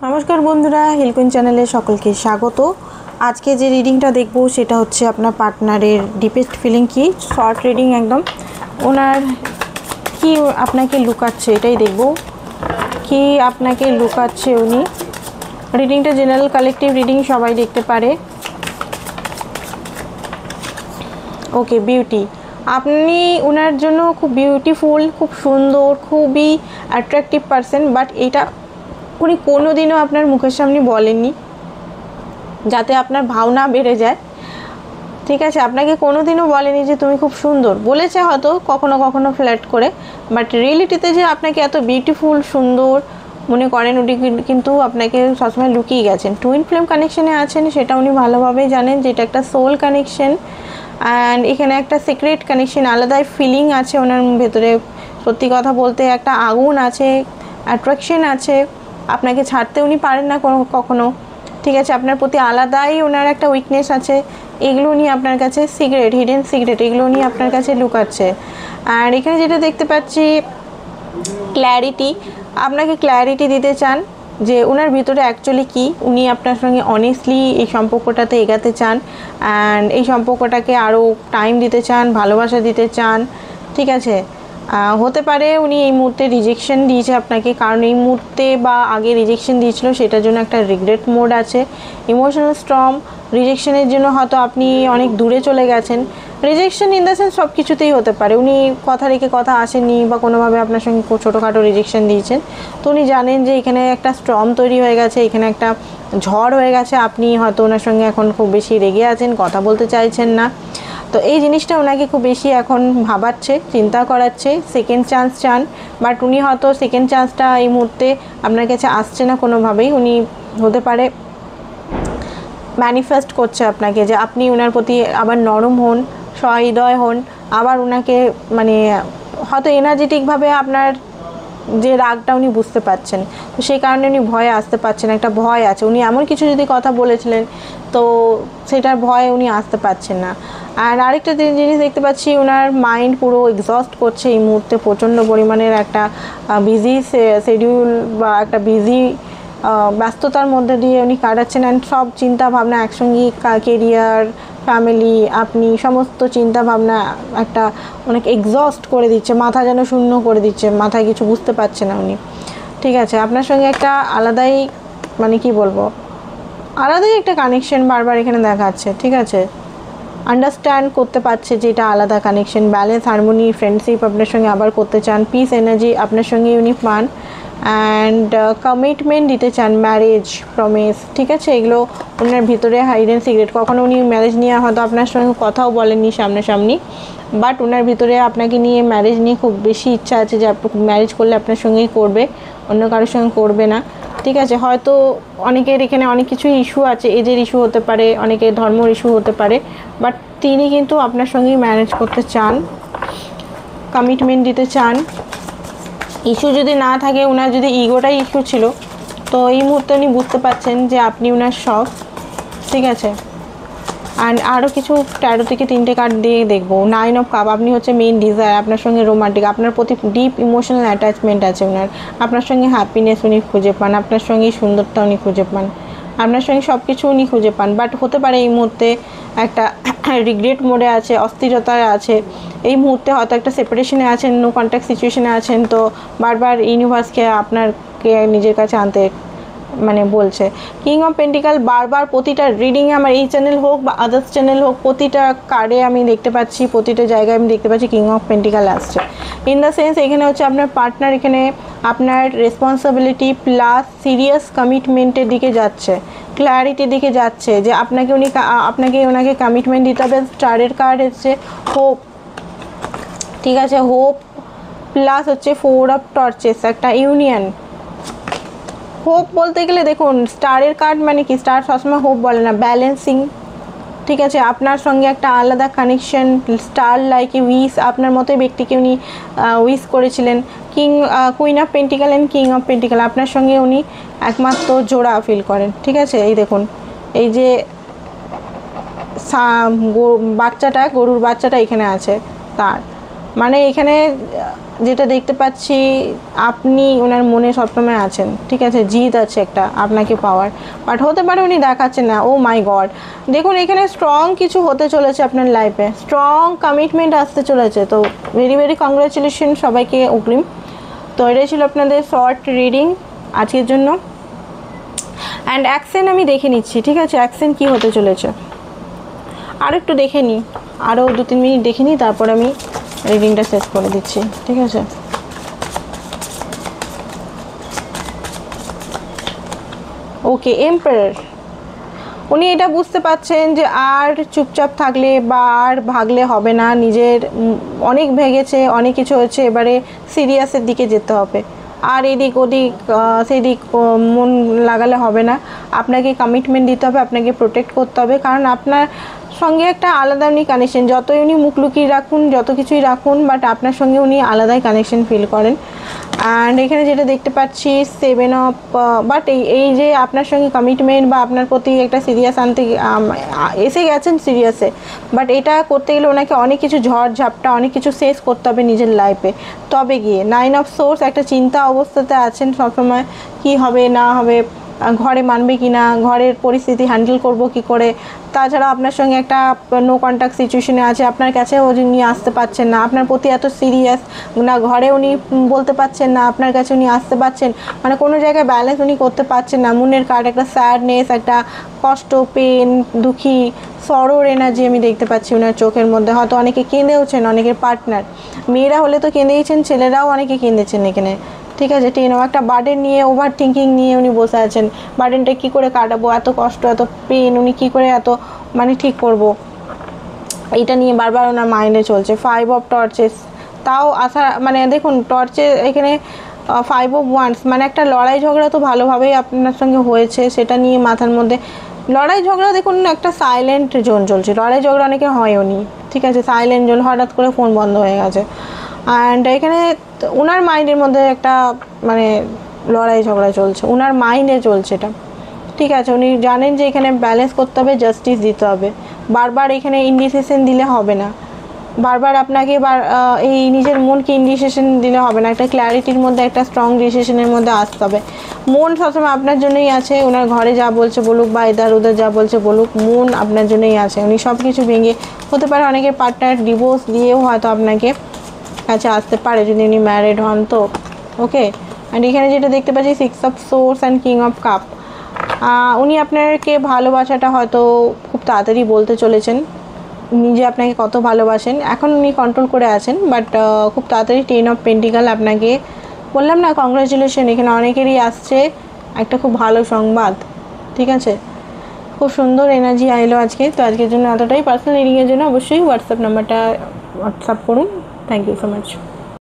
नमस्कार बंधुरा हिलकुइन चैनले सकलके स्वागत। आज के जे रिडिंगटा देखबो सेटा होच्छे आपनार पार्टनारेर डीपेस्ट फिलिंग की शर्ट रिडिंग एकदम ओनार कि आपनाके लुकाच्छे एटाई देखबो कि आपनाके लुकाच्छे उनी। रिडिंगटा जेनारेल कालेक्टिव रिडिंग सबाई देखते पारे। ओके बिউটি আপনি ওনার জন্য খুব বিউটিফুল খুব সুন্দর খুবই অ্যাট্রাকটিভ পারসন বাট এটা উনি কোনোদিনও আপনার মুখের সামনে বলেননি যাতে আপনার ভাবনা বেড়ে যায়। ঠিক আছে, আপনাকে কোনোদিনও বলেনি যে তুমি খুব সুন্দর, বলেছে হয়তো কখনো কখনো ফ্ল্যাট করে, বাট রিয়েলিটিতে যে আপনাকে এত বিউটিফুল সুন্দর মনে করেন উনি কিন্তু আপনাকে সবসময় লুকিয়ে গেছেন। টুইন ফ্লেম কানেকশনে আছেন সেটা উনি ভালোভাবেই জানেন যে এটা একটা সোল কানেকশন অ্যান্ড এখানে একটা সিক্রেট কানেকশন, আলাদাই ফিলিং আছে ওনার ভেতরে। সত্যি কথা বলতে একটা আগুন আছে, অ্যাট্রাকশন আছে, আপনাকে ছাড়তে উনি পারেন না কখনো। ঠিক আছে, আপনার প্রতি আলাদাই ওনার একটা উইকনেস আছে, এগুলো উনি আপনার কাছে সিক্রেট, হিডেন সিক্রেট, এগুলো উনি আপনার কাছে লুকাচ্ছে। আর এখানে যেটা দেখতে পাচ্ছি ক্ল্যারিটি, আপনাকে ক্ল্যারিটি দিতে চান যে ওনার ভিতরে অ্যাকচুয়ালি কি, উনি আপনার সঙ্গে অনেস্টলি এই সম্পর্কটাতে এগাতে চান অ্যান্ড এই সম্পর্কটাকে আরও টাইম দিতে চান, ভালোবাসা দিতে চান। ঠিক আছে, হতে পারে উনি এই মুহূর্তে রিজেকশন দিয়েছে আপনাকে, কারণ এই মুহূর্তে বা আগে রিজেকশন দিয়েছিল সেটার জন্য একটা রিগ্রেট মোড আছে, ইমোশনাল স্টর্ম। রিজেকশনের জন্য হয়তো আপনি অনেক দূরে চলে গেছেন। রিজেকশন ইন দ্য সেন্স সব কিছুতেই হতে পারে, উনি কথা রেখে কথা আসেননি বা কোনোভাবে আপনার সঙ্গে ছোটোখাটো রিজেকশন দিয়েছেন, তো উনি জানেন যে এখানে একটা স্টর্ম তৈরি হয়ে গেছে, এখানে একটা ঝড় হয়ে গেছে। আপনি হয়তো ওনার সঙ্গে এখন খুব বেশি রেগে আছেন, কথা বলতে চাইছেন না, তো এই জিনিসটা ওনাকে খুব বেশি এখন ভাবাচ্ছে, চিন্তা করাচ্ছে। সেকেন্ড চান্স চান, বাট উনি হয়তো সেকেন্ড চান্সটা এই মুহূর্তে আপনার কাছে আসছে না কোনোভাবেই। উনি হতে পারে ম্যানিফেস্ট করছে আপনাকে যে আপনি ওনার প্রতি আবার নরম হন, সহৃদয় হন, আবার ওনাকে মানে হয়তো এনার্জেটিকভাবে আপনার যে রাগটা উনি বুঝতে পারছেন, তো সেই কারণে উনি ভয়ে আসতে পারছেন, একটা ভয় আছে। উনি এমন কিছু যদি কথা বলেছিলেন তো সেটার ভয়ে উনি আসতে পারছেন না। আর আরেকটা জিনিস দেখতে পাচ্ছি, ওনার মাইন্ড পুরো এক্সস্ট করছে এই মুহূর্তে, প্রচণ্ড পরিমাণের একটা বিজি শিডিউল বা একটা বিজি ব্যস্ততার মধ্যে দিয়ে উনি কাটাচ্ছেন অ্যান্ড সব চিন্তা ভাবনা একসঙ্গে, কেরিয়ার, ফ্যামিলি, আপনি সমস্ত চিন্তা ভাবনা একটা অনেক এক্সস্ট করে দিচ্ছে, মাথা যেন শূন্য করে দিচ্ছে, মাথায় কিছু বুঝতে পারছে না উনি। ঠিক আছে, আপনার সঙ্গে একটা আলাদাই মানে কি বলবো, আলাদাই একটা কানেকশন বারবার এখানে দেখাচ্ছে। ঠিক আছে, আন্ডারস্ট্যান্ড করতে পারছে যে এটা আলাদা কানেকশন, ব্যালেন্স, হারমোনি, ফ্রেন্ডশিপ আপনার সঙ্গে আবার করতে চান, পিস এনার্জি আপনার সঙ্গে উনি পান অ্যান্ড কমিটমেন্ট দিতে চান, ম্যারেজ প্রমিস। ঠিক আছে, এগুলো ওনার ভিতরে হাইডেন সিক্রেট। কখনো উনি ম্যারেজ নিয়ে হয়তো আপনার সঙ্গে কথাও বলেননি সামনাসামনি, বাট ওনার ভিতরে আপনাকে নিয়ে ম্যারেজ নিয়ে খুব বেশি ইচ্ছা আছে যে ম্যারেজ করলে আপনার সঙ্গেই করবে, অন্য কারোর সঙ্গে করবে না। ঠিক আছে, হয়তো অনেকের এখানে অনেক কিছু ইস্যু আছে, এজের ইস্যু হতে পারে, অনেকের ধর্মর ইস্যু হতে পারে, বাট তিনি কিন্তু আপনার সঙ্গেই ম্যানেজ করতে চান, কমিটমেন্ট দিতে চান। ইস্যু যদি না থাকে, ওনার যদি ইগোটাই ইস্যু ছিল, তো এই মুহূর্তে উনি বুঝতে পারছেন যে আপনি ওনার সব। ঠিক আছে, অ্যান্ড আরও কিছু ট্যারো থেকে 3টে কার্ড দিয়ে দেখবো। 9 অফ কাপ, আপনি হচ্ছে মেইন ডিজায়ার, আপনার সঙ্গে রোমান্টিক, আপনার প্রতি ডিপ ইমোশনাল অ্যাটাচমেন্ট আছে ওনার, আপনার সঙ্গে হ্যাপিনেস উনি খুঁজে পান, আপনার সঙ্গে সুন্দরতা উনি খুঁজে পান, আপনার সঙ্গে সব কিছু উনি খুঁজে পান। বাট হতে পারে এই মুহূর্তে একটা রিগ্রেট মোডে আছে, অস্থিরতায় আছে, এই মুহূর্তে হয়তো একটা সেপারেশনে আছেন, নো কন্ট্যাক্ট সিচুয়েশনে আছেন, তো বারবার ইউনিভার্সকে আপনাকে নিজের কাছে আনতে মানে বলছে। কিং অফ পেন্টিকাল, বারবার প্রতিটা রিডিংয়ে আমার এই চ্যানেল হোক বা আদার্স চ্যানেল হোক, প্রতিটা কার্ডে আমি দেখতে পাচ্ছি, প্রতিটা জায়গায় আমি দেখতে পাচ্ছি কিং অফ পেন্টিকাল আসছে। ইন দ্য সেন্স এখানে হচ্ছে আপনার পার্টনার এখানে আপনার রেসপন্সিবিলিটি প্লাস সিরিয়াস কমিটমেন্টের দিকে যাচ্ছে, ক্ল্যারিটির দিকে যাচ্ছে যে আপনাকে ওনাকে কমিটমেন্ট দিতে হবে। স্টারের কার্ড হচ্ছে হোপ। ঠিক আছে, হোপ প্লাস হচ্ছে 4 অফ টর্চেস, একটা ইউনিয়ন। হোপ বলতে গেলে দেখুন স্টারের কার্ড মানে কি, স্টার সবসময় হোপ বলে না, ব্যালেন্সিং। ঠিক আছে, আপনার সঙ্গে একটা আলাদা কানেকশন, স্টার লাইক উইস, আপনার মতোই ব্যক্তিকে উনি উইস করেছিলেন। Queen of pentacle and king of pentacle, আপনার সঙ্গে উনি একমাত্র জোড়া ফিল করেন। ঠিক আছে, এই দেখুন এই যে বাচ্চাটা, গরুর বাচ্চাটা এখানে আছে, তার মানে এখানে যেটা দেখতে পাচ্ছি আপনি ওনার মনে সবসময় আছেন, ঠিক আছে, জিদ আছে একটা আপনাকে পাওয়ার, বাট হতে পারে উনি দেখাচ্ছেন না। ও মাই গড, দেখুন এখানে স্ট্রং কিছু হতে চলেছে আপনার লাইফে, স্ট্রং কমিটমেন্ট আসতে চলেছে। তো ভেরি ভেরি কংগ্রাচুলেশন সবাইকে অগ্রিম। তো এটাই ছিল আপনাদের শর্ট রিডিং আজকের জন্য। অ্যান্ড অ্যাকশন আমি দেখে নিচ্ছি, ঠিক আছে, অ্যাকশন কী হতে চলেছে আর একটু দেখে নিই, আরও 2-3 মিনিট দেখে নিই, তারপর আমি রিডিংটা শেষ করে দিচ্ছি, ঠিক আছে। ওকে, এম্পায়ার, উনি এটা বুঝতে পারছেন যে আর চুপচাপ থাকলে বা আর ভাগলে হবে না, নিজের অনেক ভেগেছে, অনেক কিছু হচ্ছে, এবারে সিরিয়াসের দিকে যেতে হবে। আর এদিক ওদিক সেদিক মন লাগালে হবে না, আপনাকে কমিটমেন্ট দিতে হবে, আপনাকে প্রোটেক্ট করতে হবে, কারণ আপনার সঙ্গে একটা আলাদা উনি কানেকশন, যতই উনি মুখ লুকিয়ে রাখুন, যত কিছুই রাখুন, বাট আপনার সঙ্গে উনি আলাদাই কানেকশন ফিল করেন। অ্যান্ড এখানে যেটা দেখতে পাচ্ছি 7 অফ, বাট এই যে আপনার সঙ্গে কমিটমেন্ট বা আপনার প্রতি একটা সিরিয়াস আনতে এসে গেছেন সিরিয়াসে, বাট এটা করতে গেলে ওনাকে অনেক কিছু ঝড় ঝাপটা অনেক কিছু শেষ করতে হবে নিজের লাইফে, তবে গিয়ে 9 অফ সোর্স, একটা চিন্তা অবস্থাতে আছেন সবসময়, কি হবে না হবে, ঘরে মানবে কি না, ঘরের পরিস্থিতি হ্যান্ডেল করব কি করে। তাছাড়া আপনার সঙ্গে একটা নো কন্ট্যাক্ট সিচুয়েশনে আছে, আপনার কাছে উনি আসতে পারছেন না, আপনার প্রতি এত সিরিয়াস না, ঘরে উনি বলতে পারছেন না, আপনার কাছে উনি আসতে পারছেন, মানে কোনো জায়গায় ব্যালেন্স উনি করতে পারছেন না। মুনের কার্ড একটা স্যাডনেস, একটা কষ্ট, পেন, দুঃখী, সরোর এনার্জি আমি দেখতে পাচ্ছি ওনার চোখের মধ্যে। হয়তো অনেকে কেঁদেওছেন, অনেকের পার্টনার, মেয়েরা হলে তো কেঁদেইছেন, ছেলেরাও অনেকে কেঁদেছেন এখানে, ঠিক আছে। টেনও একটা বার্ডেন নিয়ে, ওভার থিঙ্কিং নিয়ে উনি বসে আছেন, বার্ডেনটা কী করে কাটাবো, এত কষ্ট এত পেন উনি কী করে এত মানে ঠিক করব, এটা নিয়ে বারবার ওনার মাইন্ডে চলছে। 5 অফ টর্চেস, তাও আসা মানে দেখুন টর্চে এখানে 5 অফ ওয়ান্স, মানে একটা লড়াই ঝগড়া তো ভালোভাবেই আপনার সঙ্গে হয়েছে, সেটা নিয়ে মাথার মধ্যে লড়াই ঝগড়া, দেখুন একটা সাইলেন্ট জোন চলছে, লড়াই ঝগড়া অনেকে হয়নি, ঠিক আছে, সাইলেন্ট জোন, হঠাৎ করে ফোন বন্ধ হয়ে গেছে। অ্যান্ড এখানে ওনার মাইন্ডের মধ্যে একটা মানে লড়াই ঝগড়া চলছে, ওনার মাইন্ডে চলছে এটা, ঠিক আছে। উনি জানেন যে এখানে ব্যালেন্স করতে হবে, জাস্টিস দিতে হবে, বারবার এখানে ইনডিসিশন দিলে হবে না, বারবার আপনাকে এই নিজের মনকে ইনডিসিশন দিলে হবে না, একটা ক্ল্যারিটির মধ্যে, একটা স্ট্রং ডিসিশনের মধ্যে আসতে হবে। মন সবসময় আপনার জন্যই আছে, ওনার ঘরে যা বলছে বলুক বা ইধার উধার যা বলছে বলুক, মন আপনার জন্যই আছে। উনি সব কিছু ভেঙে, হতে পারে অনেকের পার্টনার ডিভোর্স দিয়েও হয়তো আপনাকে কাছে আসতে পারে যদি উনি ম্যারিড হন তো, ওকে। অ্যান্ড এখানে যেটা দেখতে পাচ্ছি 6 of swords and king of cup, উনি আপনাকে ভালোবাসাটা হয়তো খুব তাড়াতাড়ি বলতে চলেছেন, নিজে আপনাকে কত ভালোবাসেন, এখন উনি কন্ট্রোল করে আছেন, বাট খুব তাড়াতাড়ি 10 অফ পেন্টিকাল, আপনাকে বললাম না কংগ্রাচুলেশন, এখানে অনেকেরই আসছে একটা খুব ভালো সংবাদ, ঠিক আছে। খুব সুন্দর এনার্জি আইলো আজকে। তো আজকের জন্য এতটাই, পার্সোনাল রিডিংয়ের জন্য অবশ্যই হোয়াটসঅ্যাপ নাম্বারটা হোয়াটসঅ্যাপ করুন। Thank you so much.